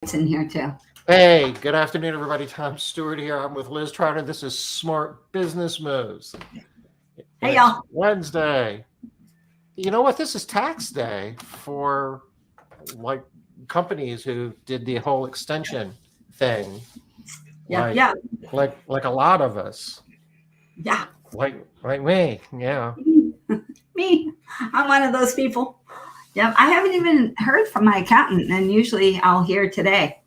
It's in here too. Hey, good afternoon, everybody. Tom Stewart here. I'm with Liz Trotter. This is Smart Business Moves. Hey, It's y'all. Wednesday. You know what? This is tax day for like companies who did the whole extension thing. Yeah, Like yeah, like a lot of us. yeah. Like me. Yeah. Me. I'm one of those people. Yeah, I haven't even heard from my accountant, and usually I'll hear today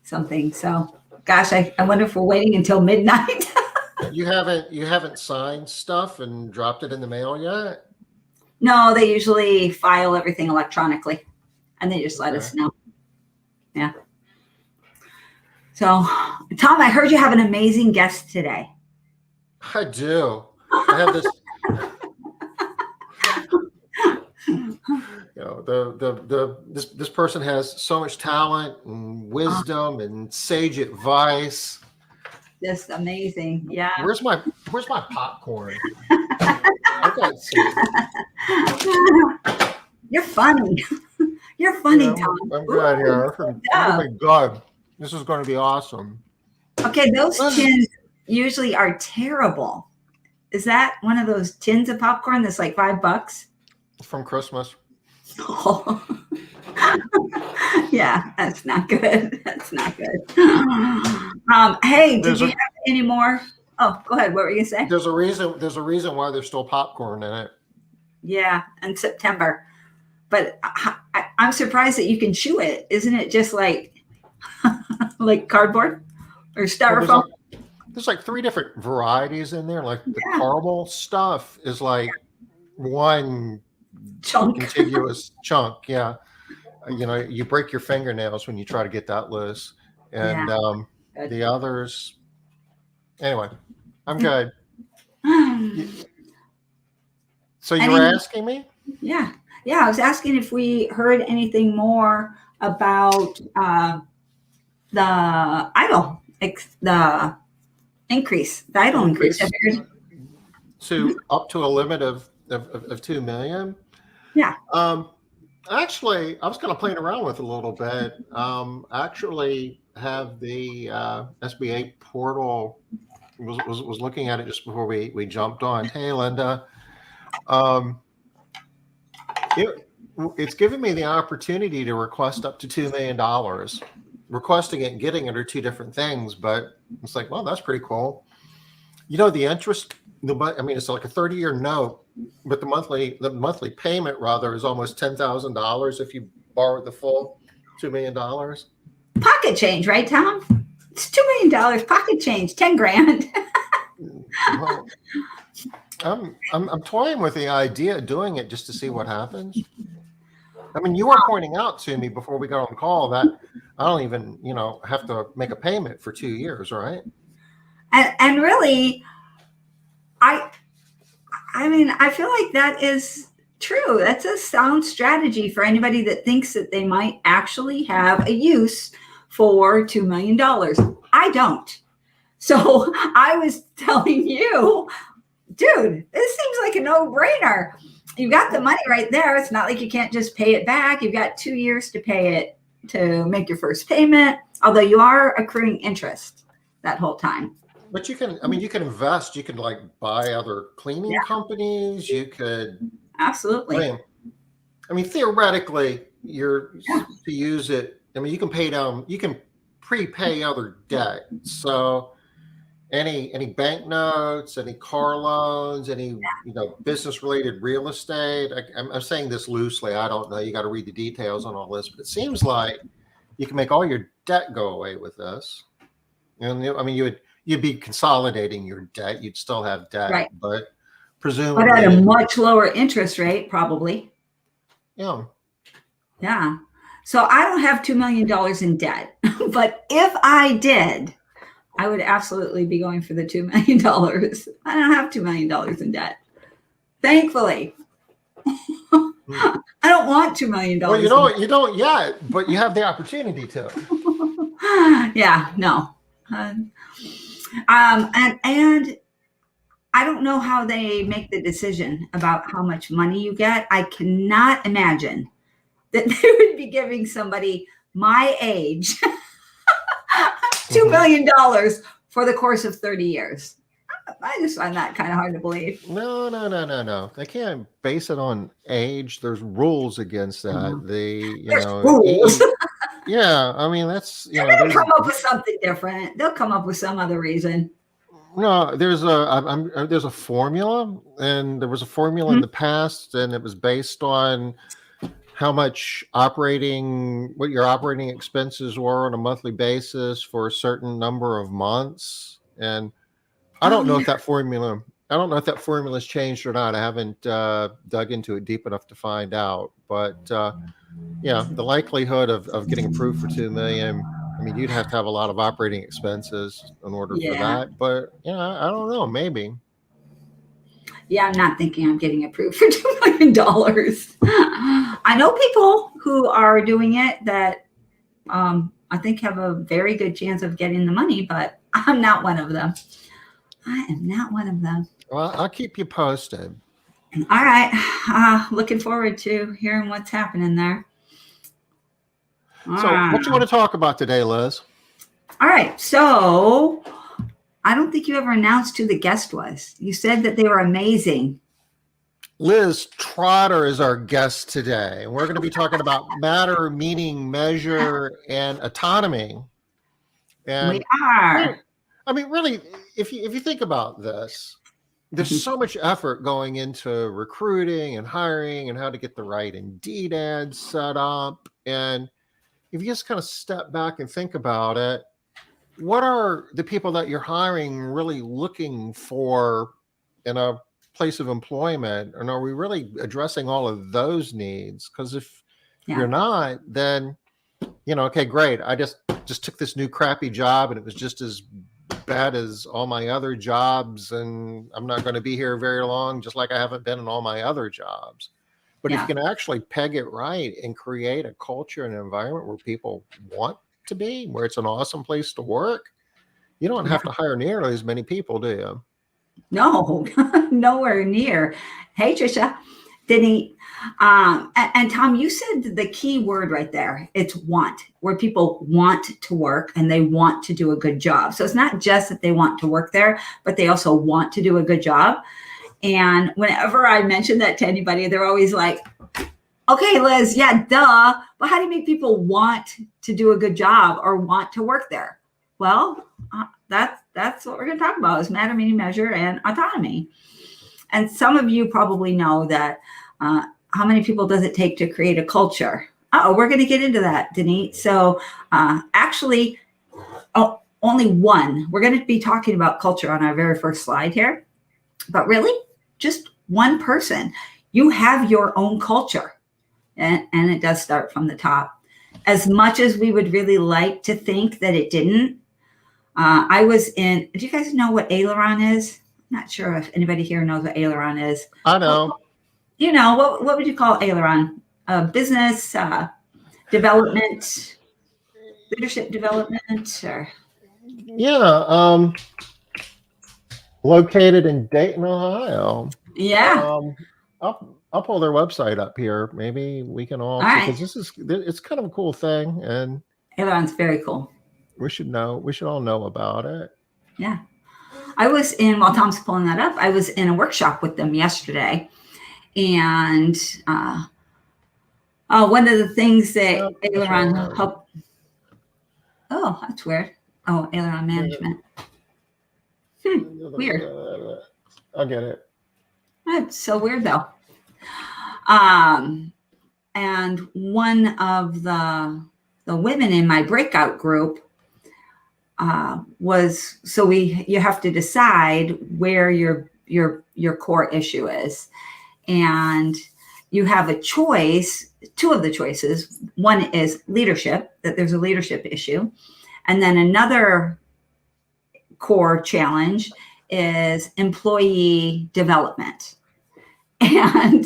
something. So, gosh, I wonder if we're waiting until midnight. You haven't signed stuff and dropped it in the mail yet? No, they usually file everything electronically, and they just let Okay. us know. Yeah. So, Tom, I heard you have an amazing guest today. I do. I have this this person has so much talent and Oh, wisdom and sage advice. just amazing. Yeah. Where's my popcorn? I've got some. You're funny. You're Yeah, funny, I'm, Tom. I'm good Ooh, here. good Oh job. my god, this is going to be awesome. Okay, those This is tins usually are terrible. Is that one of those tins of popcorn that's like $5? from Christmas. Oh. Yeah, that's not good. That's not good. Hey, did There's you a have any more? Oh, go ahead. What were you gonna say? there's a reason why there's still popcorn in it. Yeah, in September. But I'm surprised that you can chew it. Isn't it just like cardboard or Well, there's styrofoam? like there's like three different varieties in there. Like the Yeah, caramel stuff is like one chunk. contiguous chunk. Yeah, you break your fingernails when you try to get that loose, Yeah, and good. the others. Anyway, I'm good. Y- So you were Any asking me? Yeah. Yeah. I was asking if we heard anything more about the the the idle increase. Have Increase you heard? Mhm. to up to a limit of 2 million. Yeah. Um, Actually, I was kind of playing around with it a little bit. Actually, have the SBA portal was looking at it just before we jumped on. Hey, Linda. Um, it, it's giving me the opportunity to request up to $2 million. Requesting it and getting it are two different things, but it's like, well, that's pretty cool. The interest, I mean, it's like a 30-year note, but the monthly payment rather is almost $10,000 if you borrow the full $2 million. Pocket change, right, Tom? It's $2 million pocket change, 10 grand. Well, I'm toying with the idea of doing it just to see what happens. I mean, you were pointing out to me before we got on the call that I don't even, have to make a payment for 2 years, right? And really, I I mean, I feel like that is true. That's a sound strategy for anybody that thinks that they might actually have a use for $2 million. I don't. So I was telling you, dude, this seems like a no brainer. You got the Well, money right there. It's not like you can't just pay it back. You've got 2 years to pay it to make your first payment, although you are accruing interest that whole time. but you can invest. You could like buy other Yeah, cleaning companies. You could, I absolutely. mean, theoretically, you're Yeah, to use it. I mean, you can prepay other debt. So any bank notes, any car loans, any business related real estate. I'm saying this loosely. I don't know. You got to read the details on all this, but it seems like you can make all your debt go away with this. And I mean, you'd be consolidating your debt. You'd still have debt, right. but But at a presumably, much lower interest rate, probably. you know, Yeah. So I don't have $2 million in debt, but if I did, I would absolutely be going for the $2 million. I don't have $2 million in debt, thankfully. hmm. I don't want $2 million Well, in you don't yet, but you have the opportunity to. debt. Yeah, no. And I don't know how they make the decision about how much money you get. I cannot imagine that they would be giving somebody my age, $2 Mhm. million for the course of 30 years. I just find that kind of hard to believe. No, no, no, no, no. They can't base it on age. There's rules against that. There's rules. Yeah, I mean, that's, They're going to come up with something different. They'll come up with some other reason. no, there's a formula, and there was a formula in Mhm. the past, and it was based on how much what your operating expenses were on a monthly basis for a certain number of months. And I Oh, don't know yeah. if that formula, I don't know if that formula's changed or not. I haven't dug into it deep enough to find out. But yeah, the likelihood of getting approved for 2 million, I mean, you'd have to have a lot of operating expenses in order for Yeah. that. But I don't know, maybe. Yeah, I'm not thinking I'm getting approved for $2 million. I know people who are doing it that I think have a very good chance of getting the money, but I'm not one of them. I am not one of them. Well, I'll keep you posted. All right. Looking forward to hearing what's happening there. All So, right. what you want to talk about today, Liz? All right. So I don't think you ever announced who the guest was. You said that they were amazing. Liz Trotter is our guest today, and we're going to be talking about matter, meaning, measure, and autonomy. We And are. really, I mean, really, if you think about this, there's so much effort going into recruiting and hiring and how to get the right Indeed ads set up. And if you just kind of step back and think about it, what are the people that you're hiring really looking for in a place of employment? And are we really addressing all of those needs? Because if Yeah. you're not, then, okay, great. I just took this new crappy job and it was just as bad as all my other jobs, and I'm not going to be here very long, just like I haven't been in all my other jobs. But if you Yeah. can actually peg it right and create a culture and an environment where people want to be, where it's an awesome place to work, you don't Yeah. have to hire nearly as many people, do you? No, nowhere near. Hey, Trisha, Denny, and Tom, you said the key word right there. It's want, where people want to work and they want to do a good job. So it's not just that they want to work there, but they also want to do a good job. And whenever I mention that to anybody, they're always like, okay, Liz, yeah, duh. But how do you make people want to do a good job or want to work there? Well, that's what we're going to talk about is matter, meaning, measure, and autonomy. And some of you probably know that how many people does it take to create a culture? We're going to get into that, Denise. So actually, only one. We're going to be talking about culture on our very first slide here. But really, just one person. You have your own culture. And it does start from the top. As much as we would really like to think that it didn't, I was in, do you guys know what aileron is? I'm not sure if anybody here knows what aileron is. I know. What would you call aileron? Business development, leadership development, or Yeah. Located in Dayton, Ohio. yeah. I'll pull their website up here. Maybe we can all see, because it's kind of a cool thing, and Aileron's very cool. we should all know about it. Yeah. I was while Tom's pulling that up, I was in a workshop with them yesterday. And one of the things that aileron helped. Oh, that's weird. Oh, aileron management. Weird. I get it. That's so weird, though. And one of the women in my breakout group was, so you have to decide where your core issue is, and you have a choice. Two of the choices. One is leadership, that there's a leadership issue, and then another core challenge is employee development. And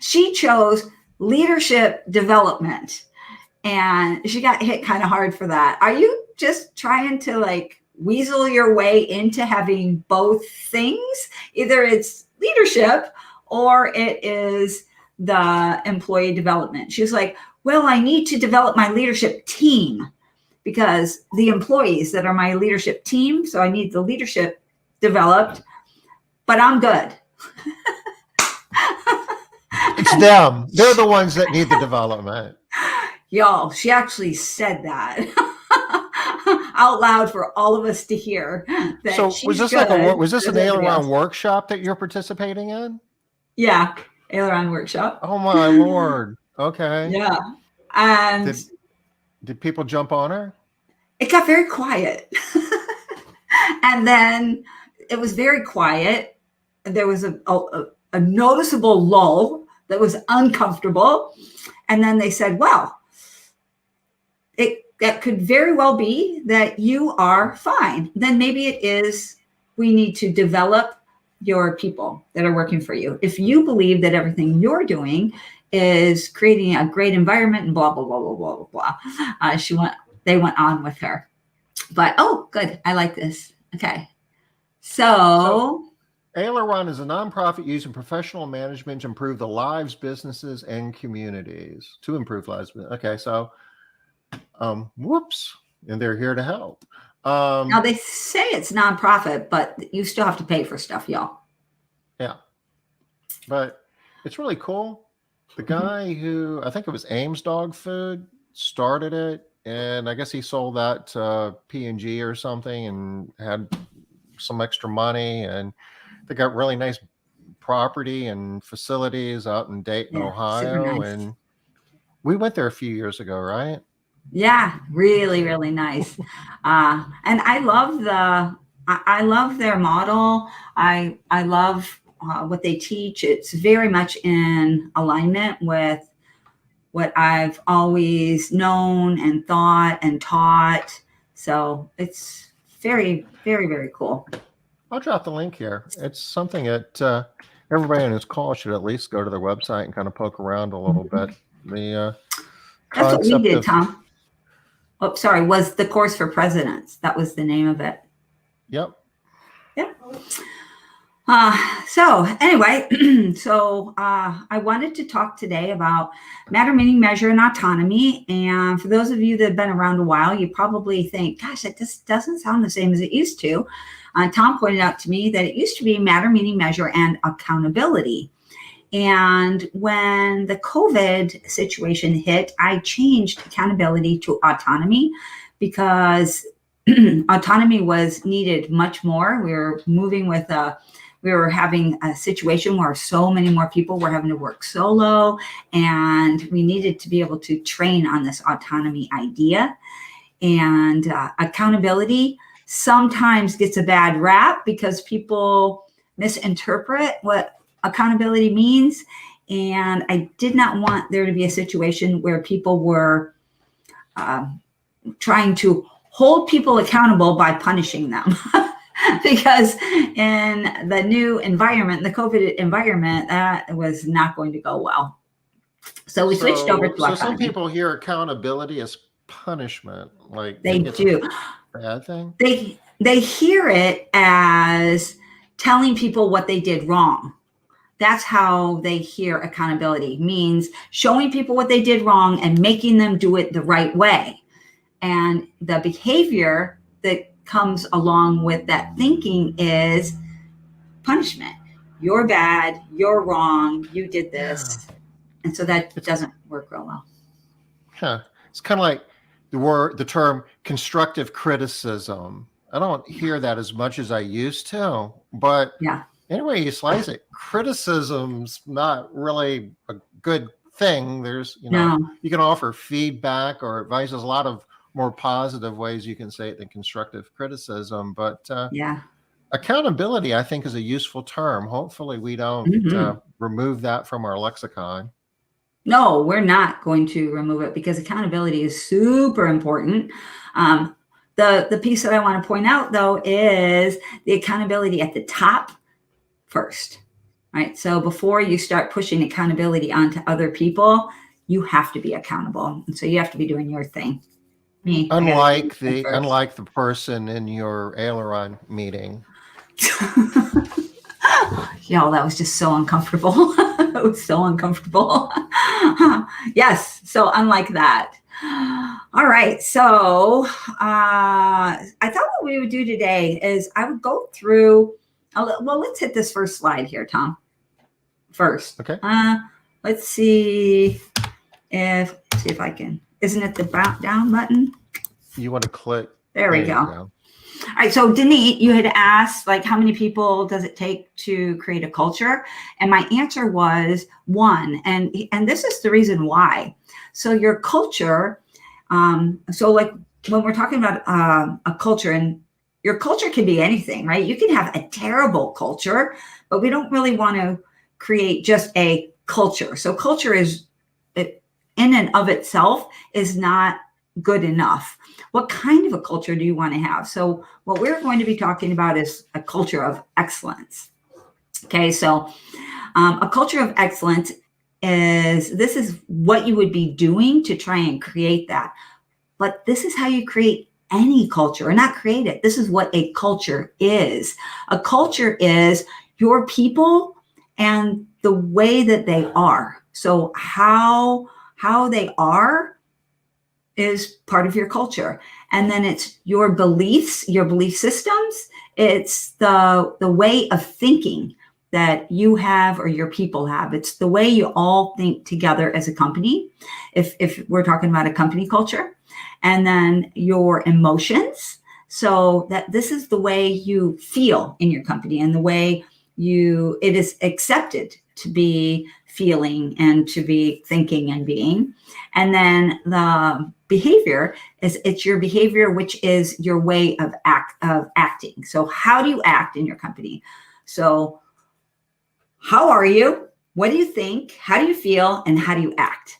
she chose leadership development, and she got hit kind of hard for that. Are you just trying to like weasel your way into having both things? Either it's leadership or it is the employee development. She was like, well, I need to develop my leadership team because the employees that are my leadership team, so I need the leadership developed, but I'm good. It's them. They're the ones that need the development. Y'all, she actually said that out loud for all of us to hear. That So she's was this good, was this an everybody aileron else. workshop that you're participating in? Yeah, aileron workshop. Oh my Lord. Okay. Yeah, and Did people jump on her? it got very quiet, and then it was very quiet. There was a noticeable lull that was uncomfortable, and then they said, "Well, that could very well be that you are fine. Then maybe it is we need to develop your people that are working for you. If you believe that everything you're doing is creating a great environment and blah blah blah blah blah blah blah." They went on with her, but oh, good. I like this. Okay, so Aileron is a nonprofit using professional management to improve the lives, businesses, and communities. To improve lives. Okay, so whoops, and they're here to help. Now they say it's nonprofit, but you still have to pay for stuff, y'all. Yeah, but it's really cool. The guy who, I think it was Ames Dog Food, started it, and I guess he sold that to P&G or something and had some extra money, and they got really nice property and facilities out in Dayton, Ohio. Nice. And we went there a few years ago, right? Yeah, really, really nice. And I love their model. I love what they teach. It's very much in alignment with what I've always known and thought and taught. So it's very, very, very cool. I'll drop the link here. It's something that everybody on this call should at least go to their website and kind of poke around a little bit. The That's what we concept did, of, Tom. Oh, sorry, was the Course for Presidents. That was the name of it. Yep. Yep. So anyway, I wanted to talk today about matter, meaning, measure, and autonomy. And for those of you that have been around a while, you probably think, gosh, that just doesn't sound the same as it used to. Tom pointed out to me that it used to be matter, meaning, measure, and accountability. And when the COVID situation hit, I changed accountability to autonomy because autonomy was needed much more. We were moving with we were having a situation where so many more people were having to work solo, and we needed to be able to train on this autonomy idea. And accountability sometimes gets a bad rap because people misinterpret what accountability means. And I did not want there to be a situation where people were trying to hold people accountable by punishing them. Because in the new environment, the COVID environment, that was not going to go well. So we switched over to autonomy. So some people hear accountability as punishment, like they do. Bad thing. They hear it as telling people what they did wrong. That's how they hear accountability, means showing people what they did wrong and making them do it the right way. And the behavior that comes along with that thinking is punishment. You're bad, you're wrong, you did this. Yeah. And so that doesn't work real well. Yeah. It's kind of like the term constructive criticism. I don't hear that as much as I used to, but yeah. Anyway you slice it, criticism's not really a good thing. There's, you can offer feedback or advice. There's a lot of more positive ways you can say it than constructive criticism. But accountability, I think, is a useful term. Hopefully we don't remove that from our lexicon. No, we're not going to remove it because accountability is super important. The piece that I want to point out, though, is the accountability at the top first, right? So before you start pushing accountability onto other people, you have to be accountable. And so you have to be doing your thing. Me. Unlike the person in your aileron meeting. Y'all, that was just so uncomfortable. It was so uncomfortable. Yes. So unlike that. All right. So I thought what we would do today is I would go through. Well, let's hit this first slide here, Tom. First. Okay. Let's see if I can. Isn't it the down button? You want to click. There we go. All right. So Denise, you had asked like how many people does it take to create a culture? And my answer was 1. And this is the reason why. So your culture, so like when we're talking about a culture, and your culture can be anything, right? You can have a terrible culture, but we don't really want to create just a culture. So culture is in and of itself is not good enough. What kind of a culture do you want to have? So what we're going to be talking about is a culture of excellence. Okay, so a culture of excellence this is what you would be doing to try and create that. But this is how you create any culture, or not create it. This is what a culture is. A culture is your people and the way that they are. So how they are is part of your culture. And then it's your beliefs, your belief systems. It's the way of thinking that you have or your people have. It's the way you all think together as a company, if we're talking about a company culture. And then your emotions. So that this is the way you feel in your company and the way it is accepted to be feeling and to be thinking and being. And then the behavior it's your behavior, which is your way of acting. So how do you act in your company? So how are you? What do you think? How do you feel? And how do you act?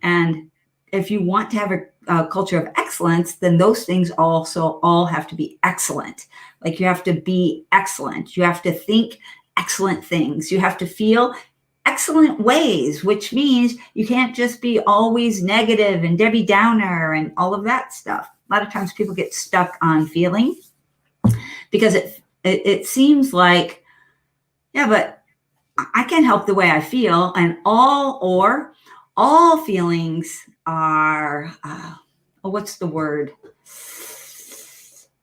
And if you want to have a culture of excellence, then those things also all have to be excellent. Like you have to be excellent. You have to think excellent things. You have to feel excellent ways, which means you can't just be always negative and Debbie Downer and all of that stuff. A lot of times people get stuck on feeling because it seems like, yeah, but I can't help the way I feel. And all feelings are, what's the word?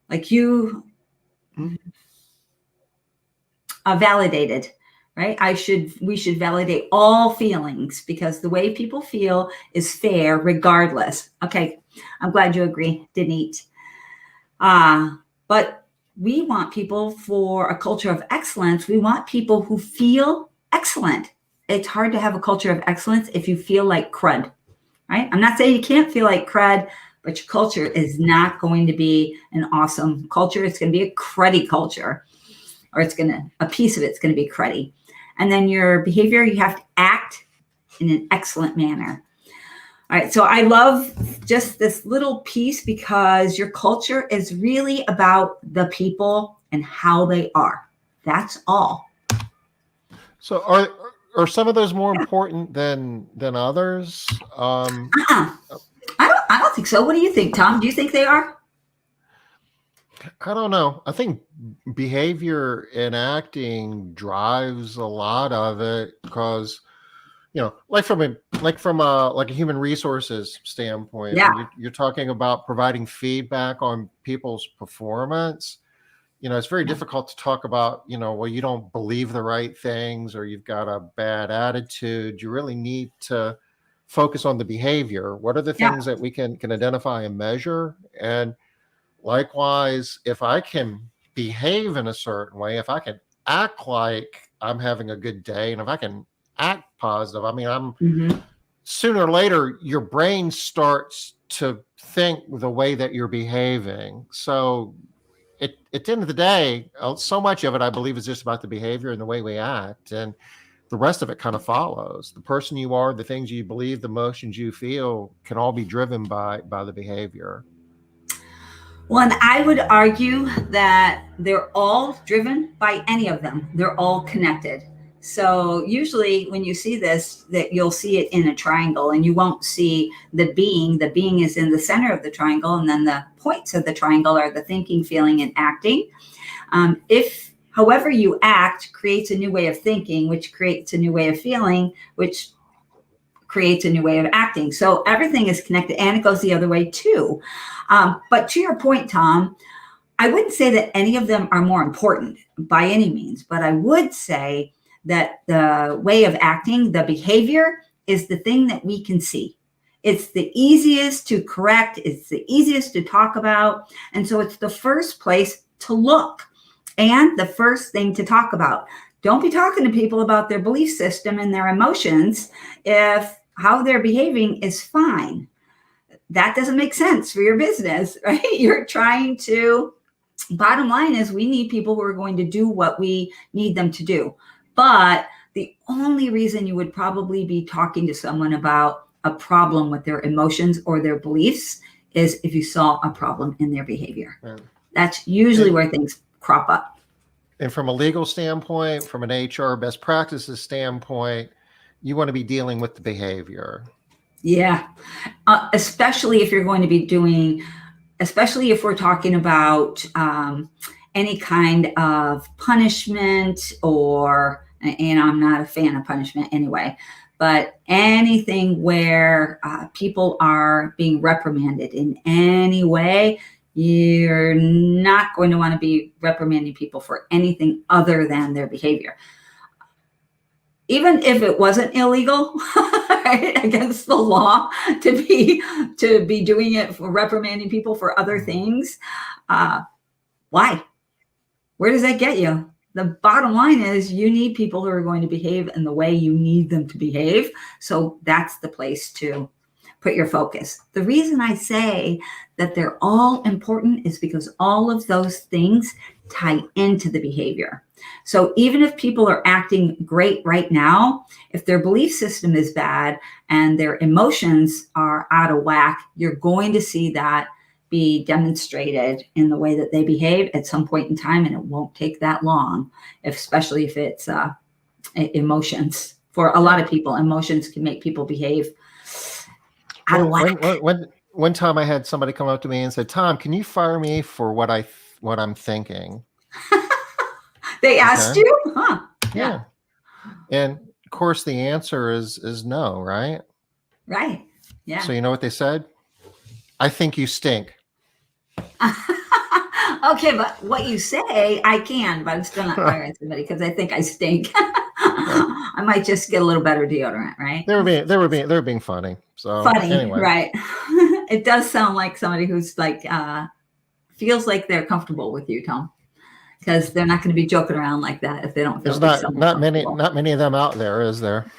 Like you validated, right? We should validate all feelings because the way people feel is fair regardless. Okay, I'm glad you agree, Denise. But we want people for a culture of excellence. We want people who feel excellent. It's hard to have a culture of excellence if you feel like crud, right? I'm not saying you can't feel like crud, but your culture is not going to be an awesome culture. It's going to be a cruddy culture, or a piece of it's going to be cruddy. And then your behavior, you have to act in an excellent manner. All right, so I love just this little piece because your culture is really about the people and how they are. That's all. So are some of those more important than others? I don't think so. What do you think, Tom? Do you think they are? I don't know. I think behavior and acting drives a lot of it because, like from a human resources standpoint, Yeah. when you're talking about providing feedback on people's performance. It's very difficult to talk about, well, you don't believe the right things or you've got a bad attitude. You really need to focus on the behavior. What are the things that we can identify and measure? And likewise, if I can behave in a certain way, if I can act like I'm having a good day, and if I can act positive, sooner or later, your brain starts to think the way that you're behaving. So at the end of the day, so much of it, I believe, is just about the behavior and the way we act. And the rest of it kind of follows. The person you are, the things you believe, the emotions you feel can all be driven by the behavior. Well, and I would argue that they're all driven by any of them. They're all connected. So usually when you see this, that you'll see it in a triangle and you won't see the being. The being is in the center of the triangle, and then the points of the triangle are the thinking, feeling, and acting. If however you act creates a new way of thinking, which creates a new way of feeling, which creates a new way of acting. So everything is connected, and it goes the other way too. But to your point, Tom, I wouldn't say that any of them are more important by any means, but I would say that the way of acting, the behavior, is the thing that we can see. It's the easiest to correct. It's the easiest to talk about. And so it's the first place to look and the first thing to talk about. Don't be talking to people about their belief system and their emotions if how they're behaving is fine. That doesn't make sense for your business, right? You're trying to, bottom line is we need people who are going to do what we need them to do. But the only reason you would probably be talking to someone about a problem with their emotions or their beliefs is if you saw a problem in their behavior. Right. That's usually where things crop up. And from a legal standpoint, from an HR best practices standpoint, you want to be dealing with the behavior. Yeah, especially if you're going to be doing, especially if we're talking about any kind of punishment or, and I'm not a fan of punishment anyway, but anything where people are being reprimanded in any way, you're not going to want to be reprimanding people for anything other than their behavior. Even if it wasn't illegal, right, against the law to be doing it for reprimanding people for other things, why? Where does that get you? The bottom line is you need people who are going to behave in the way you need them to behave. So that's the place to put your focus. The reason I say that they're all important is because all of those things tie into the behavior. So even if people are acting great right now, if their belief system is bad and their emotions are out of whack, you're going to see that be demonstrated in the way that they behave at some point in time, and it won't take that long, especially if it's emotions. For a lot of people, emotions can make people behave out of whack. One time I had somebody come up to me and said, "Tom, can you fire me for what I'm thinking?" They asked you? Huh. Yeah. And of course the answer is no, right? Right. Yeah. So you know what they said? "I think you stink." Okay, but what you say, I can, but I'm still not firing somebody because I think I stink. I might just get a little better deodorant, right? They were being funny. So funny, anyway. Right? It does sound like somebody who's like feels like they're comfortable with you, Tom, because they're not going to be joking around like that if they don't feel. There's not many of them out there, is there?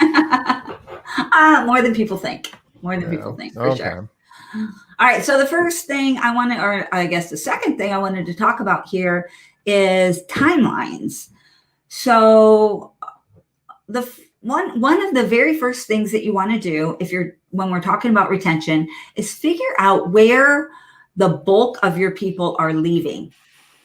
More than people think. More than people think, for sure. All right. So the first thing I want to, or I guess the second thing I wanted to talk about here is timelines. So the one of the very first things that you want to do when we're talking about retention is figure out where the bulk of your people are leaving.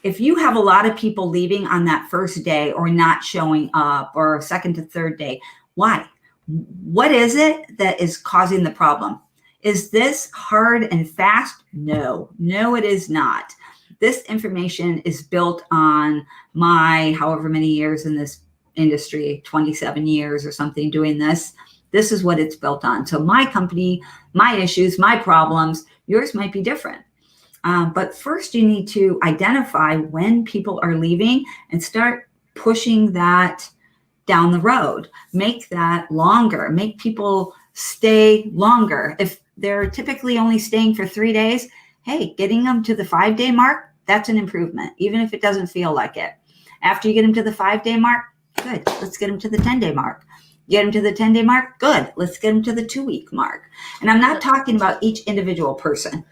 If you have a lot of people leaving on that first day or not showing up or second to third day, why? What is it that is causing the problem? Is this hard and fast? No, it is not. This information is built on my however many years in this industry, 27 years or something doing this. This is what it's built on. So my company, my issues, my problems, yours might be different. But first you need to identify when people are leaving and start pushing that down the road. Make that longer. Make people stay longer. If they're typically only staying for 3 days, hey, getting them to the 5-day mark, that's an improvement, even if it doesn't feel like it. After you get them to the 5-day mark, good. Let's get them to the 10-day mark. Get them to the 10-day mark, good. Let's get them to the 2-week mark. And I'm not talking about each individual person.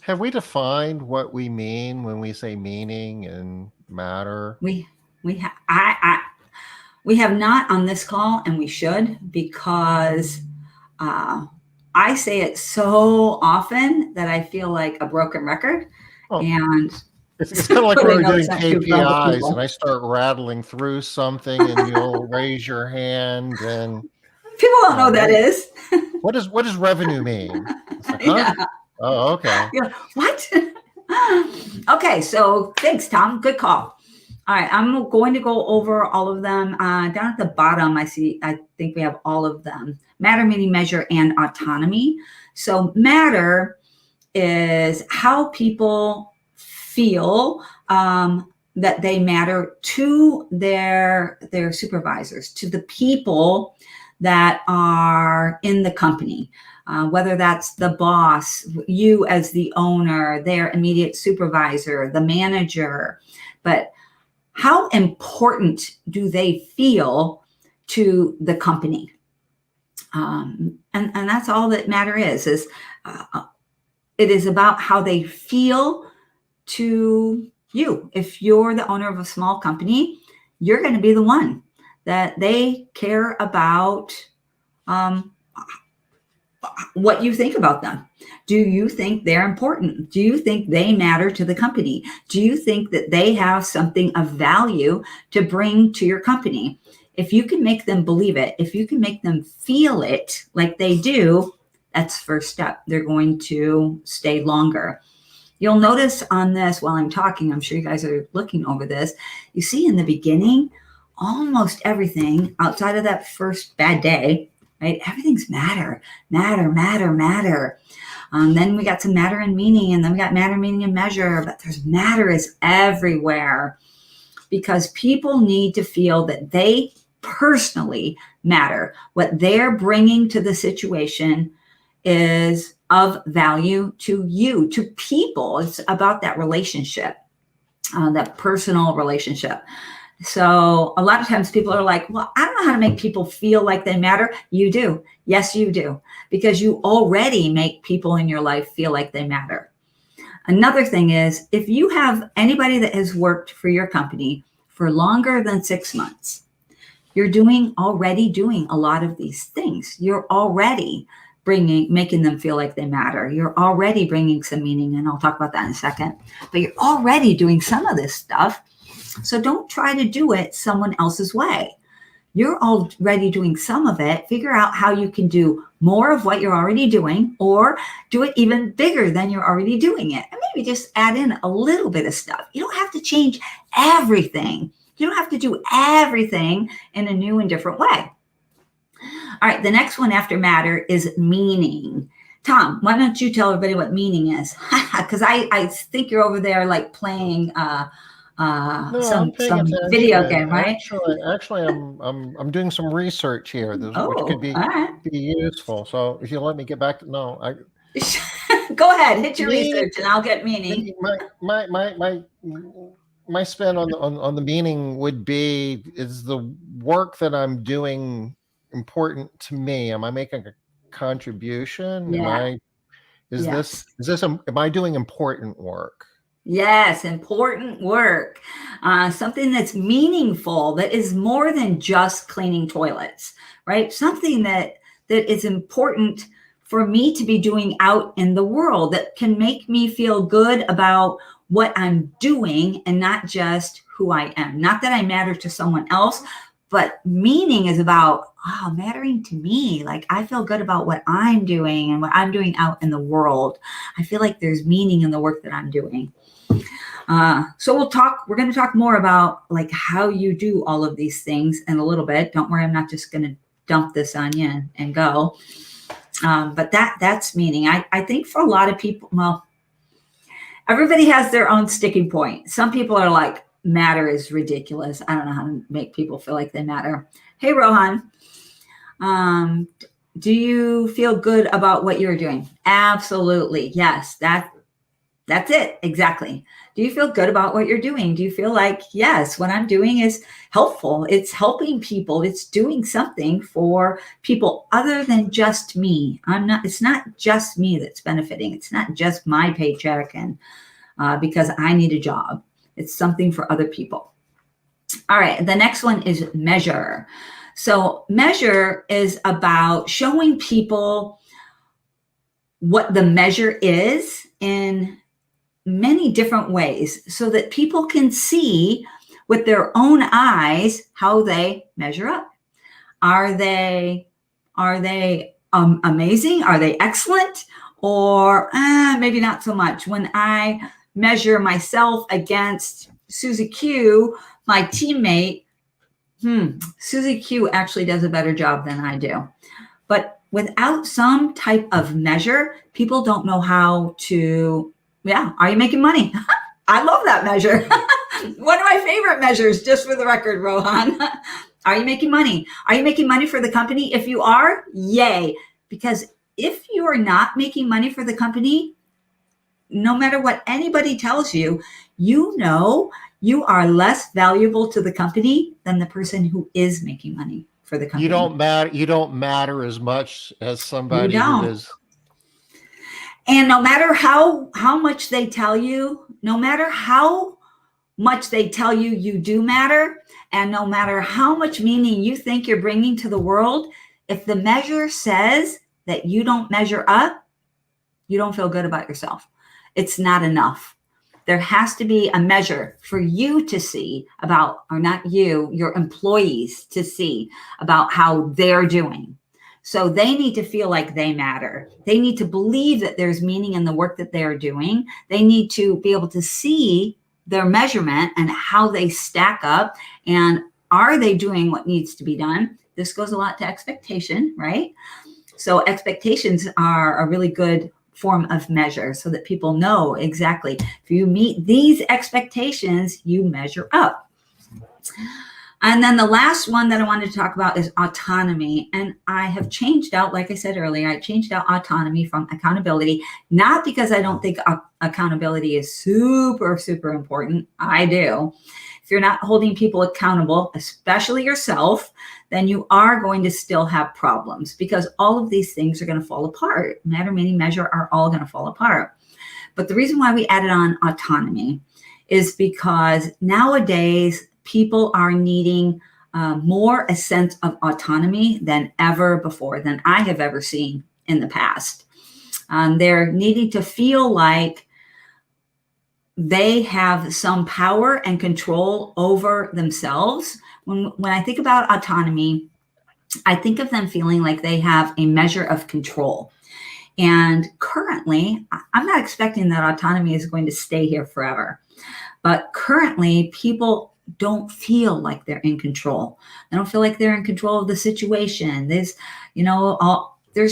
Have we defined what we mean when we say meaning and matter? We have not on this call, and we should, because I say it so often that I feel like a broken record. Oh, and it's kind of like when we're doing KPIs and I start rattling through something and you'll raise your hand and people don't know what that is. What does revenue mean? It's like, huh? Yeah. Oh, okay. Yeah. What? Okay, so thanks, Tom. Good call. All right, I'm going to go over all of them. Down at the bottom, I think we have all of them. Matter, meaning, measure, and autonomy. So matter is how people feel that they matter to their supervisors, to the people that are in the company, whether that's the boss, you as the owner, their immediate supervisor, the manager. But how important do they feel to the company? And that's all that matter is it is about how they feel to you. If you're the owner of a small company, you're going to be the one that they care about what you think about them. Do you think they're important? Do you think they matter to the company? Do you think that they have something of value to bring to your company? If you can make them believe it, if you can make them feel it like they do, that's the first step. They're going to stay longer. You'll notice on this while I'm talking, I'm sure you guys are looking over this. You see in the beginning, almost everything outside of that first bad day, right? Everything's matter. Then we got some matter and meaning, and then we got matter, meaning, and measure, but there's matter is everywhere because people need to feel that they personally matter. What they're bringing to the situation is of value to you, to people. It's about that relationship, that personal relationship. So a lot of times people are like, well, I don't know how to make people feel like they matter. You do. Yes, you do. Because you already make people in your life feel like they matter. Another thing is if you have anybody that has worked for your company for longer than 6 months, you're already doing a lot of these things. You're already making them feel like they matter. You're already bringing some meaning, and I'll talk about that in a second. But you're already doing some of this stuff. So don't try to do it someone else's way. You're already doing some of it. Figure out how you can do more of what you're already doing or do it even bigger than you're already doing it. And maybe just add in a little bit of stuff. You don't have to change everything. You don't have to do everything in a new and different way. All right, the next one after matter is meaning. Tom, why don't you tell everybody what meaning is? Because I think you're over there like playing some video game, right? Actually, I'm doing some research here, which could be useful. So if you let me get back to go ahead, hit your research, and I'll get meaning. My spin on the meaning would be: is the work that I'm doing important to me? Am I making a contribution? Yeah. Am I doing important work? Yes, important work. Something that's meaningful, that is more than just cleaning toilets, right? Something that is important for me to be doing out in the world that can make me feel good about what I'm doing and not just who I am. Not that I matter to someone else, but meaning is about mattering to me. Like I feel good about what I'm doing and what I'm doing out in the world. I feel like there's meaning in the work that I'm doing. So we're going to talk more about like how you do all of these things in a little bit. Don't worry, I'm not just going to dump this on you and go. But that's meaning. I think for a lot of people, well, everybody has their own sticking point. Some people are like, matter is ridiculous. I don't know how to make people feel like they matter. Hey, Rohan, do you feel good about what you're doing? Absolutely. Yes, that's it. Exactly. Do you feel good about what you're doing? Do you feel like, yes, what I'm doing is helpful? It's helping people. It's doing something for people other than just me. It's not just me that's benefiting. It's not just my paycheck and because I need a job. It's something for other people. All right. The next one is measure. So measure is about showing people what the measure is in many different ways so that people can see with their own eyes how they measure up. Are they amazing? Are they excellent? Or maybe not so much. When I measure myself against Susie Q, my teammate, Susie Q actually does a better job than I do. But without some type of measure, people don't know how to, are you making money? I love that measure. One of my favorite measures, just for the record, Rohan. Are you making money? Are you making money for the company? If you are, yay. Because if you are not making money for the company, no matter what anybody tells you, you know you are less valuable to the company than the person who is making money for the company. You don't matter as much as somebody You who don't. is. And no matter how much they tell you, no matter how much they tell you you do matter, and no matter how much meaning you think you're bringing to the world, if the measure says that you don't measure up, you don't feel good about yourself. It's not enough. There has to be a measure for you to see about, or not you, your employees to see about how they're doing. So they need to feel like they matter. They need to believe that there's meaning in the work that they are doing. They need to be able to see their measurement and how they stack up, and are they doing what needs to be done? This goes a lot to expectation, right? So expectations are a really good form of measure so that people know exactly if you meet these expectations, you measure up. And then the last one that I wanted to talk about is autonomy. And I have changed out, like I said earlier, I changed out autonomy from accountability, not because I don't think accountability is super, super important. I do. If you're not holding people accountable, especially yourself, then you are going to still have problems, because all of these things are going to fall apart. Matter, meaning, measure are all going to fall apart. But the reason why we added on autonomy is because nowadays people are needing more a sense of autonomy than ever before, than I have ever seen in the past. They're needing to feel like they have some power and control over themselves. When I think about autonomy, I think of them feeling like they have a measure of control. And currently, I'm not expecting that autonomy is going to stay here forever. But currently, people don't feel like they're in control. They don't feel like they're in control of the situation. There's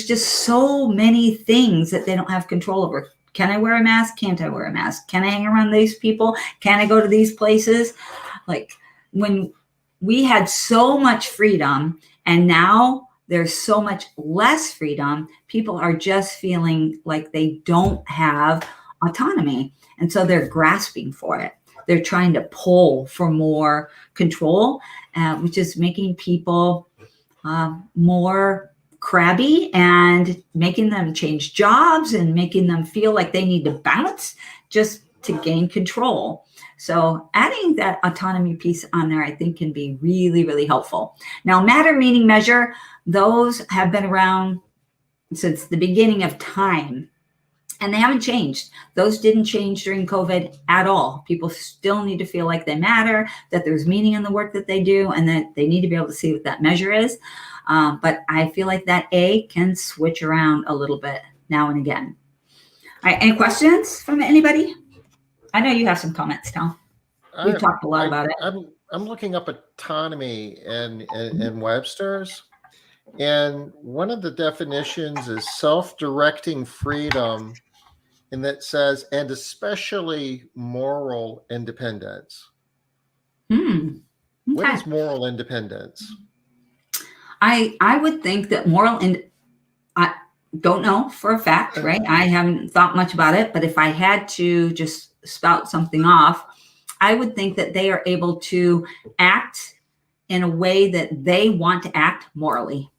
just so many things that they don't have control over. Can I wear a mask? Can't I wear a mask? Can I hang around these people? Can I go to these places? Like, when we had so much freedom and now there's so much less freedom, people are just feeling like they don't have autonomy. And so they're grasping for it. They're trying to pull for more control, which is making people more crabby and making them change jobs and making them feel like they need to bounce just to gain control. So adding that autonomy piece on there, I think, can be really, really helpful. Now, matter, meaning, measure, those have been around since the beginning of time. And they haven't changed. Those didn't change during COVID at all. People still need to feel like they matter, that there's meaning in the work that they do, and that they need to be able to see what that measure is. But I feel like that A can switch around a little bit now and again. All right, any questions from anybody? I know you have some comments, Tom. We've talked a lot about it. I'm looking up autonomy in Webster's. And one of the definitions is self-directing freedom, and that says, and especially moral independence. Okay. What is moral independence? I would think that I don't know for a fact, right? I haven't thought much about it, but if I had to just spout something off, I would think that they are able to act in a way that they want to act morally.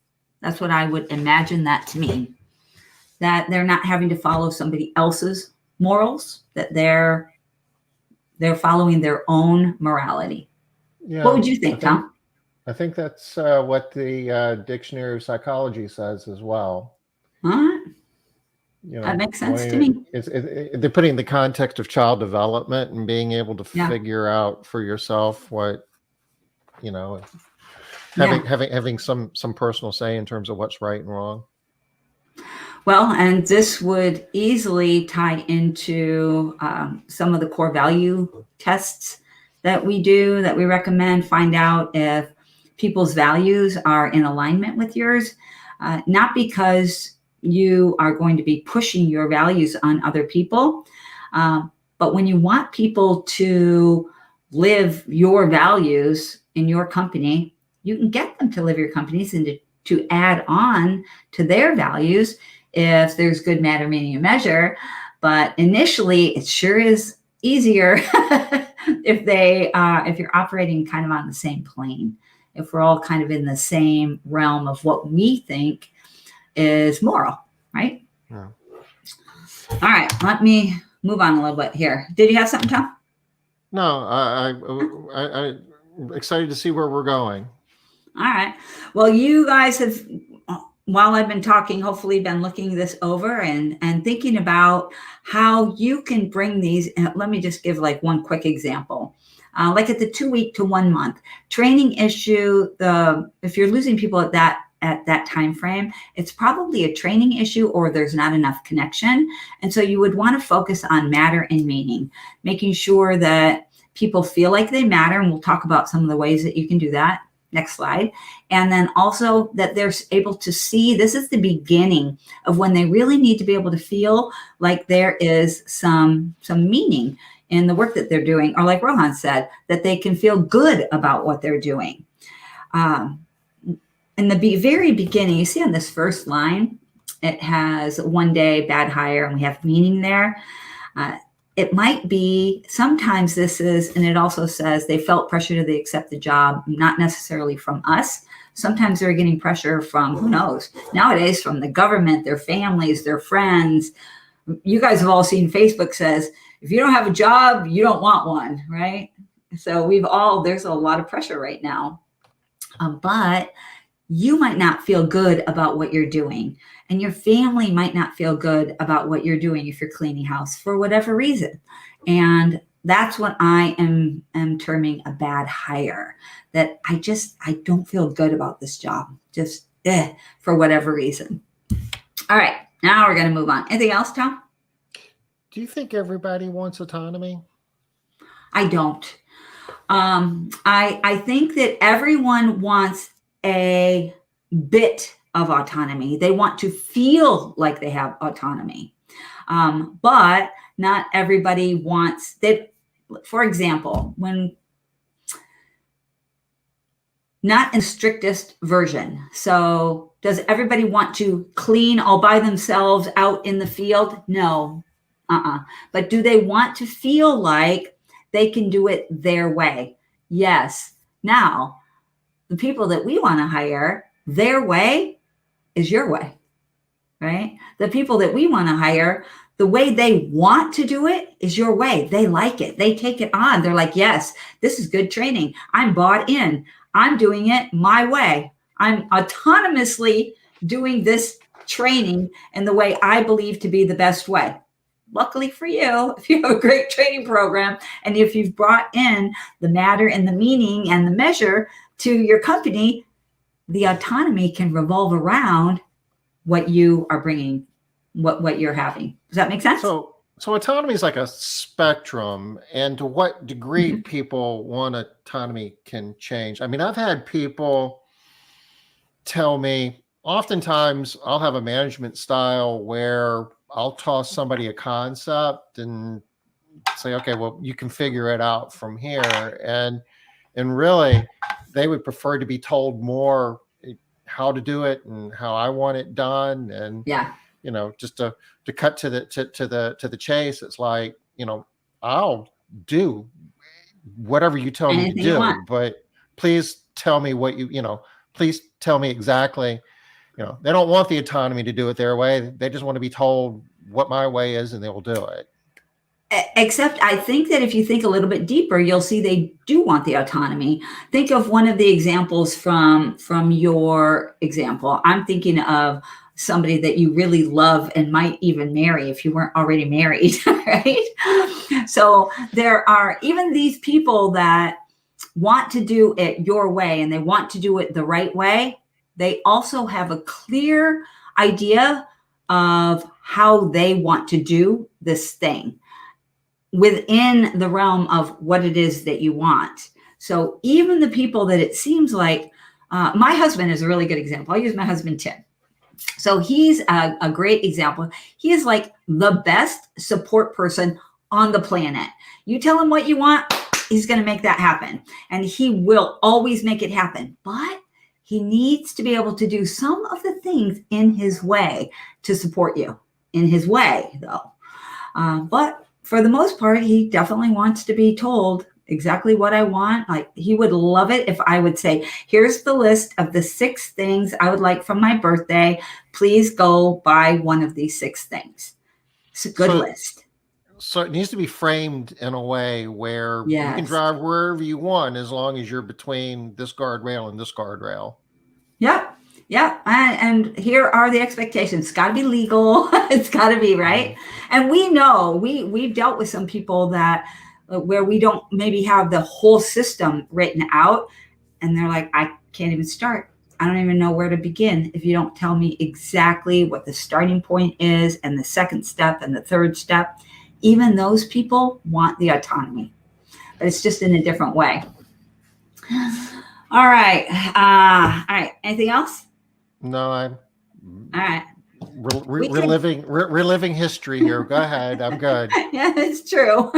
That's what I would imagine that to mean. That they're not having to follow somebody else's morals, that they're following their own morality. Yeah, what would you think, Tom? I think that's what the Dictionary of Psychology says as well. All right. That makes sense to me. They're putting the context of child development and being able to figure out for yourself what, having some personal say in terms of what's right and wrong. Well, and this would easily tie into some of the core value tests that we do, that we recommend. Find out if people's values are in alignment with yours, not because you are going to be pushing your values on other people, but when you want people to live your values in your company, you can get them to live your companies and to add on to their values if there's good matter, meaning, and measure. But initially, it sure is easier if you're operating kind of on the same plane, if we're all kind of in the same realm of what we think is moral, right? Yeah. All right, let me move on a little bit here. Did you have something, Tom? No, I'm excited to see where we're going. All right. Well, you guys have, while I've been talking, hopefully been looking this over and thinking about how you can bring these. Let me just give like one quick example. Like at the 2 week to 1 month training issue, if you're losing people at that time frame, it's probably a training issue or there's not enough connection. And so you would want to focus on matter and meaning, making sure that people feel like they matter. And we'll talk about some of the ways that you can do that. Next slide. And then also that they're able to see this is the beginning of when they really need to be able to feel like there is some meaning in the work that they're doing, or like Rohan said, that they can feel good about what they're doing. In the very beginning, you see on this first line, it has 1 day, bad hire, and we have meaning there. It might be, sometimes this is, and it also says they felt pressure to accept the job, not necessarily from us. Sometimes they're getting pressure from, who knows, nowadays from the government, their families, their friends. You guys have all seen Facebook says, if you don't have a job, you don't want one, right? So there's a lot of pressure right now. But you might not feel good about what you're doing, and your family might not feel good about what you're doing if you're cleaning house for whatever reason. And that's what I am terming a bad hire, that I don't feel good about this job, just for whatever reason. All right, now we're going to move on. Anything else, Tom? Do you think everybody wants autonomy? I don't. I think that everyone wants a bit of autonomy. They want to feel like they have autonomy. But not everybody wants that. For example, not in strictest version. So does everybody want to clean all by themselves out in the field? No. But do they want to feel like they can do it their way? Yes. Now, the people that we want to hire, their way is your way, right? The people that we want to hire, the way they want to do it is your way. They like it. They take it on. They're like, yes, this is good training. I'm bought in. I'm doing it my way. I'm autonomously doing this training in the way I believe to be the best way. Luckily for you, if you have a great training program and if you've brought in the matter and the meaning and the measure to your company, the autonomy can revolve around what you are bringing, what you're having. Does that make sense? So autonomy is like a spectrum, and to what degree people want autonomy can change. I mean, I've had people tell me, oftentimes I'll have a management style where I'll toss somebody a concept and say, okay, well, you can figure it out from here. And really, they would prefer to be told more how to do it and how I want it done. And just to cut to the chase, it's like, I'll do whatever you tell me to do, but please tell me what please tell me exactly. They don't want the autonomy to do it their way. They just want to be told what my way is and they will do it. Except I think that if you think a little bit deeper, you'll see they do want the autonomy. Think of one of the examples from your example. I'm thinking of somebody that you really love and might even marry if you weren't already married, right? So there are even these people that want to do it your way and they want to do it the right way. They also have a clear idea of how they want to do this thing. within the realm of what it is that you want. So even the people that it seems like, my husband is a really good example. I'll use my husband, Tim. So he's a great example. He is like the best support person on the planet. You tell him what you want, he's going to make that happen. And he will always make it happen. But he needs to be able to do some of the things in his way to support you. In his way, though. But for the most part, he definitely wants to be told exactly what I want. Like, he would love it if I would say, here's the list of the 6 things I would like from my birthday. Please go buy one of these 6 things. It's a good list. So it needs to be framed in a way where you can drive wherever you want as long as you're between this guardrail and this guardrail. Yep. Yeah. And here are the expectations. It's got to be legal. It's got to be right. And we know we've dealt with some people that where we don't maybe have the whole system written out. And they're like, I can't even start. I don't even know where to begin if you don't tell me exactly what the starting point is and the second step and the third step. Even those people want the autonomy, but it's just in a different way. All right. All right. Anything else? No, I'm all right. Reliving history here. Go ahead. I'm good. Yeah, it's true.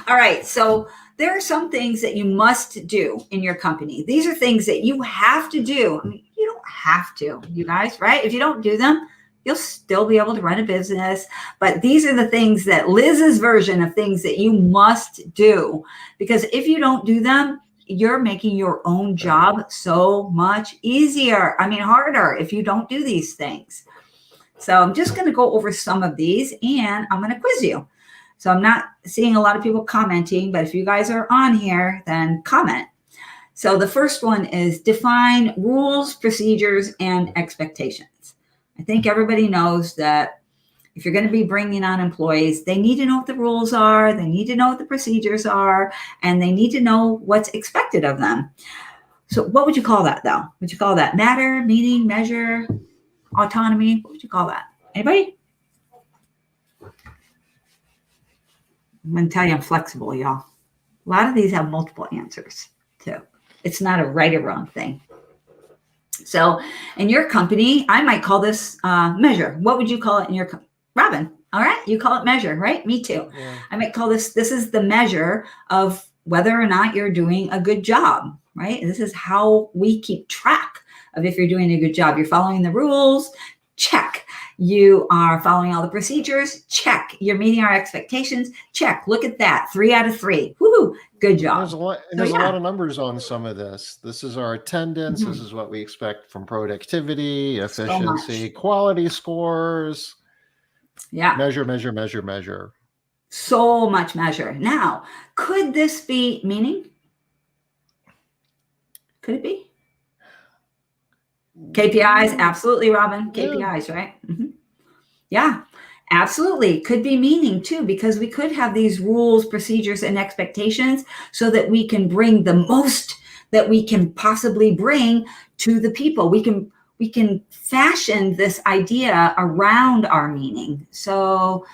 All right. So there are some things that you must do in your company. These are things that you have to do. I mean, you don't have to, you guys, right? If you don't do them, you'll still be able to run a business. But these are the things that Liz's version of things that you must do. Because if you don't do them, you're making your own job so much easier. I mean, harder if you don't do these things. So I'm just going to go over some of these and I'm going to quiz you. So I'm not seeing a lot of people commenting, but if you guys are on here, then comment. So the first one is define rules, procedures, and expectations. I think everybody knows that if you're going to be bringing on employees, they need to know what the rules are, they need to know what the procedures are, and they need to know what's expected of them. So what would you call that, though? Would you call that matter, meaning, measure, autonomy? What would you call that? Anybody? I'm going to tell you I'm flexible, y'all. A lot of these have multiple answers, too. It's not a right or wrong thing. So in your company, I might call this measure. What would you call it in your company? Robin, all right, you call it measure, right? Me too. Yeah. I might call this is the measure of whether or not you're doing a good job, right? This is how we keep track of if you're doing a good job. You're following the rules, check. You are following all the procedures, check. You're meeting our expectations, check. Look at that, 3 out of 3. Woohoo, good job. There's a lot of numbers on some of this. This is our attendance. Mm-hmm. This is what we expect from productivity, efficiency, quality scores. Yeah. Measure. So much measure. Now, could this be meaning? Could it be? KPIs, absolutely, Robin. KPIs, right? Mm-hmm. Yeah, absolutely. Could be meaning too, because we could have these rules, procedures, and expectations so that we can bring the most that we can possibly bring to the people. We can fashion this idea around our meaning. So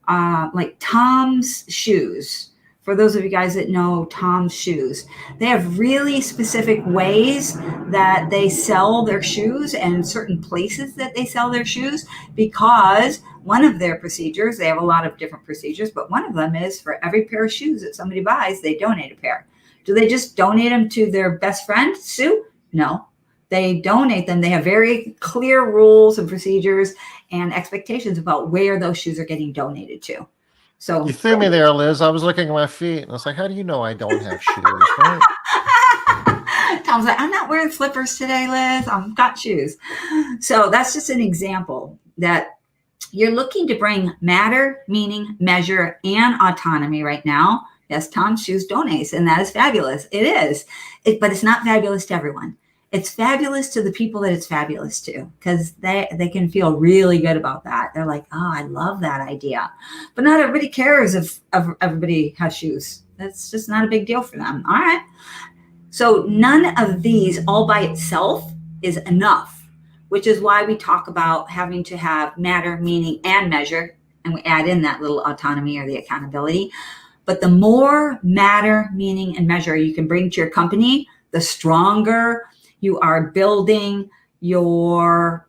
like Tom's shoes. For those of you guys that know Tom's shoes, they have really specific ways that they sell their shoes and certain places that they sell their shoes, because one of their procedures, they have a lot of different procedures, but one of them is for every pair of shoes that somebody buys, they donate a pair. Do they just donate them to their best friend, Sue? No, they donate them. They have very clear rules and procedures and expectations about where those shoes are getting donated to. So you threw me there, Liz. I was looking at my feet and I was like, how do you know I don't have shoes? Right? Tom's like, I'm not wearing slippers today, Liz. I've got shoes. So that's just an example that you're looking to bring matter, meaning, measure, and autonomy right now. Yes, Tom's shoes donates, and that is fabulous. It is. But it's not fabulous to everyone. It's fabulous to the people that it's fabulous to, because they can feel really good about that. They're like, oh, I love that idea. But not everybody cares if everybody has shoes. That's just not a big deal for them. All right. So none of these all by itself is enough, which is why we talk about having to have matter, meaning, and measure. and we add in that little autonomy or the accountability. But the more matter, meaning, and measure you can bring to your company, the stronger you are building your,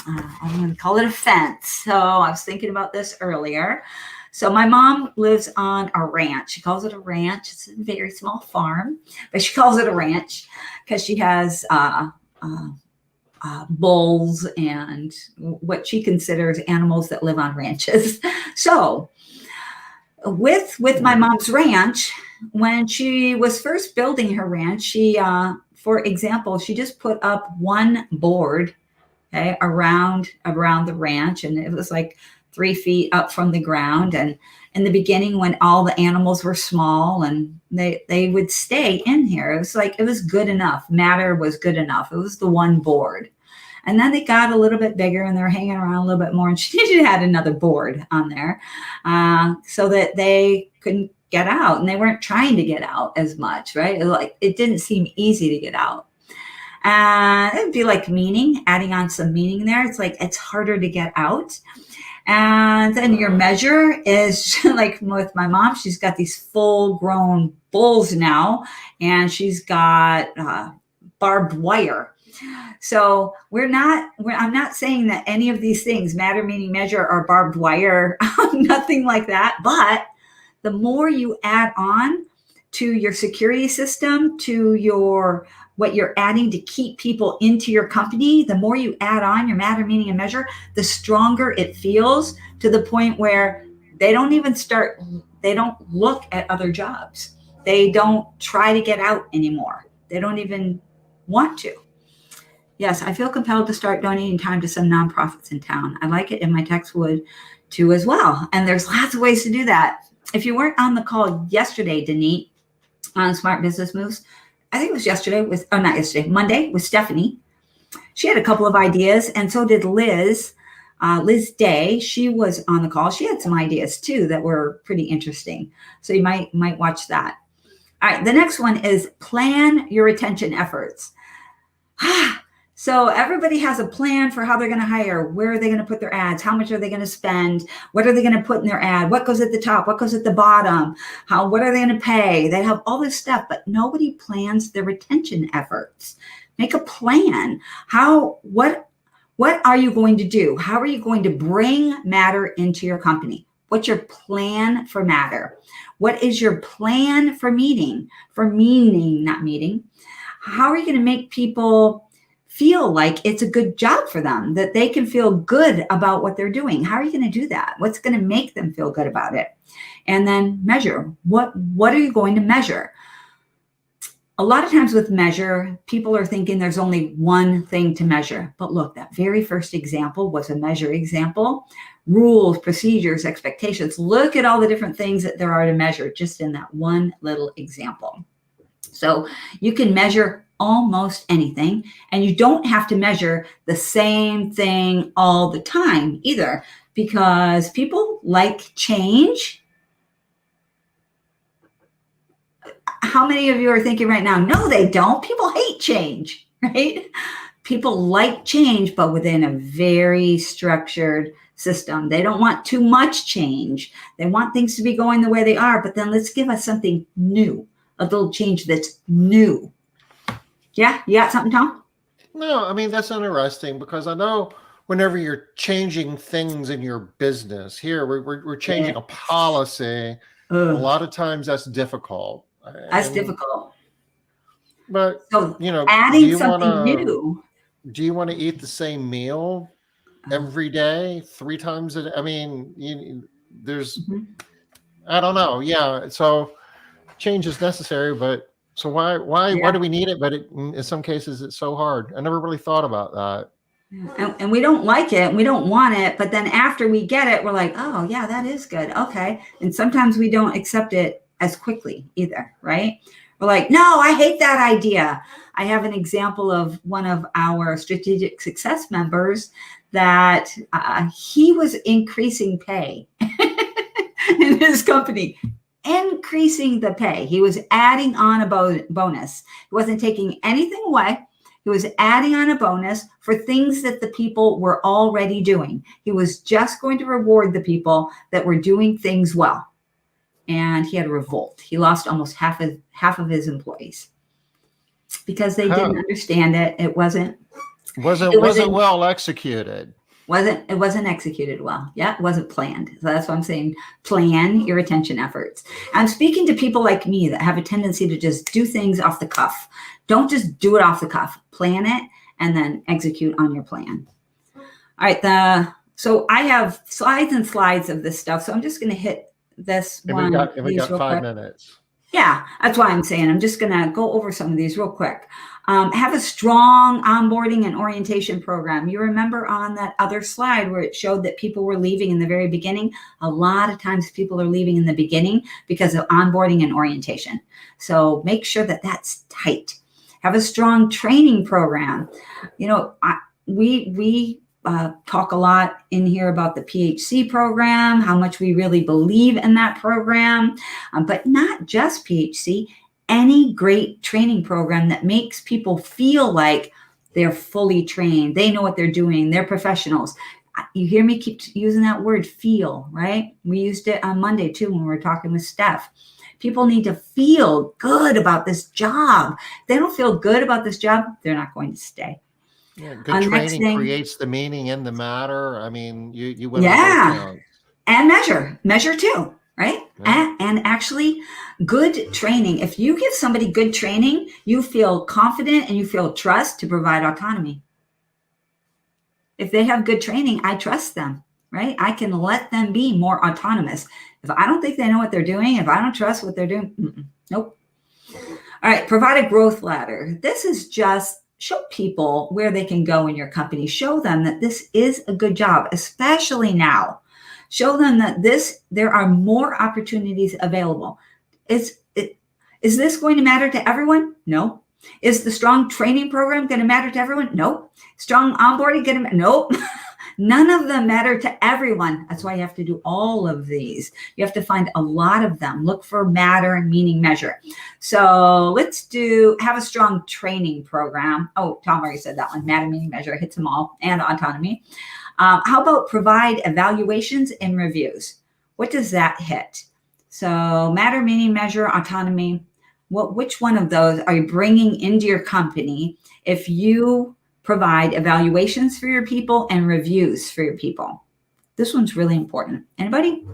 I'm going to call it a fence. So I was thinking about this earlier. So my mom lives on a ranch. She calls it a ranch. It's a very small farm, but she calls it a ranch because she has bulls and what she considers animals that live on ranches. So with my mom's ranch, when she was first building her ranch, she, for example, she just put up one board, okay, around the ranch, and it was like 3 feet up from the ground. And in the beginning, when all the animals were small and they would stay in here, it was like, it was good enough. Matter was good enough. It was the one board. And then they got a little bit bigger and they're hanging around a little bit more. And she had another board on there so that they couldn't get out, and they weren't trying to get out as much, right? It didn't seem easy to get out. And it'd be like meaning, adding on some meaning there. It's like, it's harder to get out. And then your measure is like with my mom, she's got these full grown bulls now, and she's got barbed wire. So I'm not saying that any of these things, matter, meaning, measure, are barbed wire, nothing like that. But the more you add on to your security system, to what you're adding to keep people into your company, the more you add on your matter, meaning, and measure, the stronger it feels, to the point where they don't look at other jobs. They don't try to get out anymore. They don't even want to. Yes, I feel compelled to start donating time to some nonprofits in town. I like it, and my text would too as well. And there's lots of ways to do that. If you weren't on the call yesterday, Denise, on Smart Business Moves, I think it was Monday with Stephanie. She had a couple of ideas, and so did Liz. Liz Day, she was on the call. She had some ideas too that were pretty interesting. So you might watch that. All right, the next one is plan your retention efforts. So everybody has a plan for how they're going to hire. Where are they going to put their ads? How much are they going to spend? What are they going to put in their ad? What goes at the top? What goes at the bottom? What are they going to pay? They have all this stuff, but nobody plans their retention efforts. Make a plan. What are you going to do? How are you going to bring matter into your company? What's your plan for matter? What is your plan for meaning, not meeting? How are you going to make people feel like it's a good job for them, that they can feel good about what they're doing? How are you going to do that? What's going to make them feel good about it? And then measure. What are you going to measure? A lot of times with measure, people are thinking there's only one thing to measure. But look, that very first example was a measure example. Rules, procedures, expectations. Look at all the different things that there are to measure just in that one little example. So you can measure almost anything, and you don't have to measure the same thing all the time either, because people like change. How many of you are thinking right now, no, they don't? People hate change, right? People like change, but within a very structured system. They don't want too much change. They want things to be going the way they are, but then let's give us something new, a little change that's new. Yeah, you got something, Tom? No, I mean, that's interesting, because I know whenever you're changing things in your business, here we're changing a policy. A lot of times that's difficult. That's difficult. But, so, adding something new. Do you want to eat the same meal every day, 3 times a day? I mean, I don't know. Yeah. So change is necessary, but so why do we need it? But in some cases, it's so hard. I never really thought about that. And we don't like it, and we don't want it. But then after we get it, we're like, oh, yeah, that is good. Okay. And sometimes we don't accept it as quickly either, right? We're like, no, I hate that idea. I have an example of one of our strategic success members that he was increasing pay in his company. Increasing the pay. He was adding on a bonus. He wasn't taking anything away. He He was adding on a bonus for things that the people were already doing. He was just going to reward the people that were doing things well. And he had a revolt. He lost almost half of his employees because they didn't understand it. It wasn't well executed. It wasn't executed well. Yeah, it wasn't planned. So that's why I'm saying plan your attention efforts. I'm speaking to people like me that have a tendency to just do things off the cuff. Don't just do it off the cuff. Plan it and then execute on your plan. All right. So I have slides and slides of this stuff. So I'm just going to hit this and one. We got 5 minutes. Yeah, that's why I'm saying I'm just going to go over some of these real quick. Have a strong onboarding and orientation program. You remember on that other slide where it showed that people were leaving in the very beginning? A lot of times people are leaving in the beginning because of onboarding and orientation. So make sure that that's tight. Have a strong training program. We talk a lot in here about the PHC program, how much we really believe in that program, but not just PHC, any great training program that makes people feel like they're fully trained, they know what they're doing, they're professionals. You hear me keep using that word feel, right? We used it on Monday too when we were talking with Steph. People need to feel good about this job. If they don't feel good about this job, they're not going to stay. Yeah, good training creates the meaning and the matter. I mean, you win on both counts. And measure too, right? Yeah. And actually, good training. If you give somebody good training, you feel confident and you feel trust to provide autonomy. If they have good training, I trust them, right? I can let them be more autonomous. If I don't think they know what they're doing, if I don't trust what they're doing, nope. All right, provide a growth ladder. This is just show people where they can go in your company. Show them that this is a good job, especially now. Show them that there are more opportunities available. Is this going to matter to everyone? No. Is the strong training program going to matter to everyone? No. Strong onboarding going to nope. None of them matter to everyone. That's why you have to do all of these. You have to find a lot of them. Look for matter, meaning, measure. So let's have a strong training program. Oh, Tom already said that one. Matter, meaning, measure hits them all, and autonomy. How about provide evaluations and reviews? What does that hit? So matter, meaning, measure, autonomy. Which one of those are you bringing into your company if you provide evaluations for your people and reviews for your people? This one's really important. Anybody?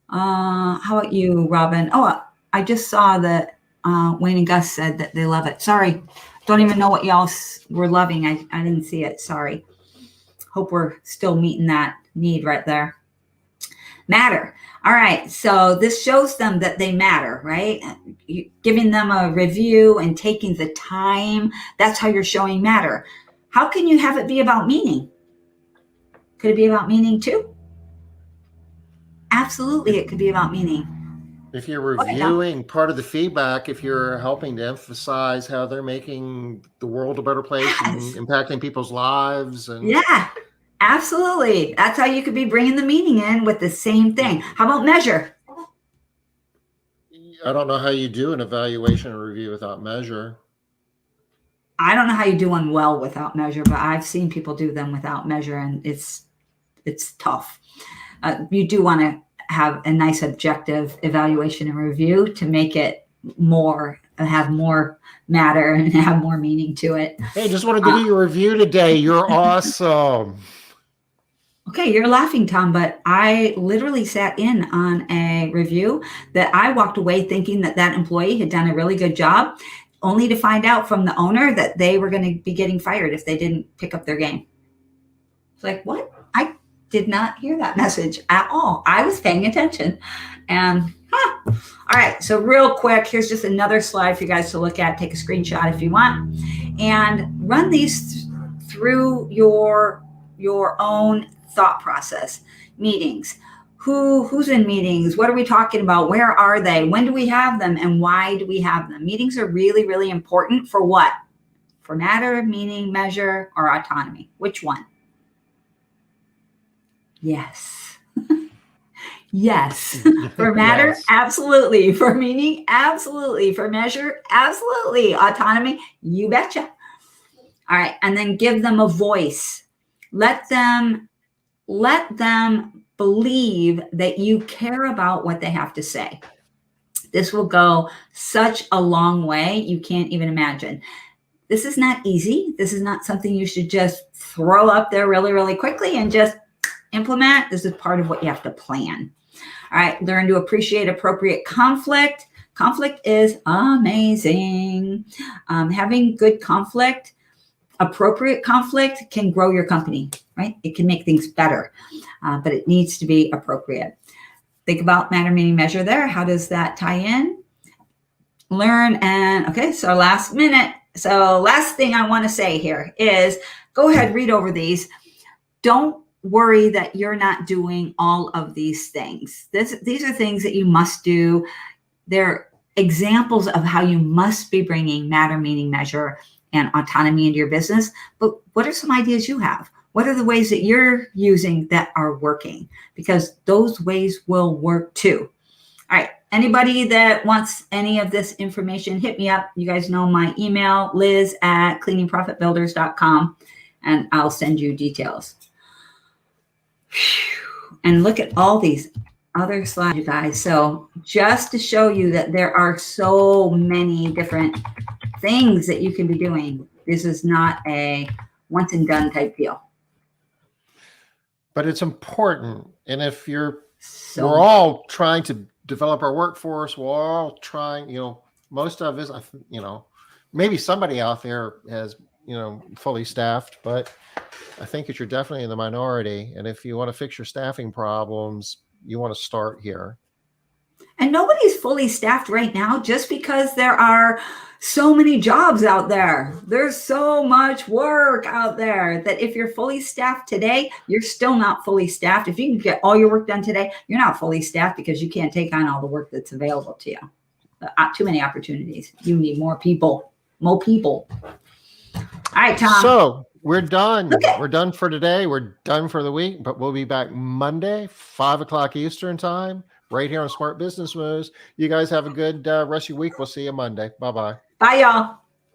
How about you, Robin? Oh, I just saw that Wayne and Gus said that they love it. Sorry. Don't even know what y'all were loving. I didn't see it. Sorry. Hope we're still meeting that need right there. Matter. All right. So this shows them that they matter, right? Giving them a review and taking the time. That's how you're showing matter. How can you have it be about meaning? Could it be about meaning too? Absolutely. It could be about meaning. If you're reviewing part of the feedback, if you're helping to emphasize how they're making the world a better place and impacting people's lives. And yeah. Absolutely. That's how you could be bringing the meaning in with the same thing. How about measure? I don't know how you do an evaluation or review without measure. I don't know how you do one well without measure, but I've seen people do them without measure, and it's tough. You do want to have a nice objective evaluation and review to make it have more matter and have more meaning to it. Hey, just wanted to do your review today. You're awesome. Okay, you're laughing, Tom, but I literally sat in on a review that I walked away thinking that employee had done a really good job, only to find out from the owner that they were going to be getting fired if they didn't pick up their game. It's like, what? I did not hear that message at all. I was paying attention. And, all right, so real quick, here's just another slide for you guys to look at. Take a screenshot if you want. And run these through your own thought process. Meetings. Who's in meetings? What are we talking about? Where are they? When do we have them? And why do we have them? Meetings are really, really important for what? For matter, meaning, measure, or autonomy. Which one? Yes. Yes. For matter, yes. Absolutely. For meaning, absolutely. For measure, absolutely. Autonomy, you betcha. All right. And then give them a voice. Let them believe that you care about what they have to say. This will go such a long way. You can't even imagine. This is not easy. This is not something you should just throw up there really, really quickly and just implement. This is part of what you have to plan. All right. Learn to appreciate appropriate conflict. Conflict is amazing. Having good conflict, appropriate conflict can grow your company, right? It can make things better, but it needs to be appropriate. Think about matter, meaning, measure there. How does that tie in? Learn and, okay, so last minute. So last thing I want to say here is go ahead, read over these. Don't worry that you're not doing all of these things. These are things that you must do. They're examples of how you must be bringing matter, meaning, measure, and autonomy into your business. But what are some ideas you have? What are the ways that you're using that are working? Because those ways will work too. All right. Anybody that wants any of this information, hit me up. You guys know my email, liz@cleaningprofitbuilders.com, and I'll send you details. And look at all these other slides, you guys. So just to show you that there are so many different things that you can be doing. This is not a once and done type deal. But it's important. And if we're all trying to develop our workforce, we're all trying, most of us, maybe somebody out there has, fully staffed, but I think that you're definitely in the minority. And if you want to fix your staffing problems, you want to start here. And nobody's fully staffed right now just because there are so many jobs out there. There's so much work out there that if you're fully staffed today, you're still not fully staffed. If you can get all your work done today, you're not fully staffed because you can't take on all the work that's available to you. Too many opportunities. You need more people. More people. All right, Tom. So we're done. Okay. We're done for today. We're done for the week, but we'll be back Monday, 5:00 Eastern time, right here on Smart Business Moves. You guys have a good rest of your week. We'll see you Monday. Bye-bye. Bye, y'all.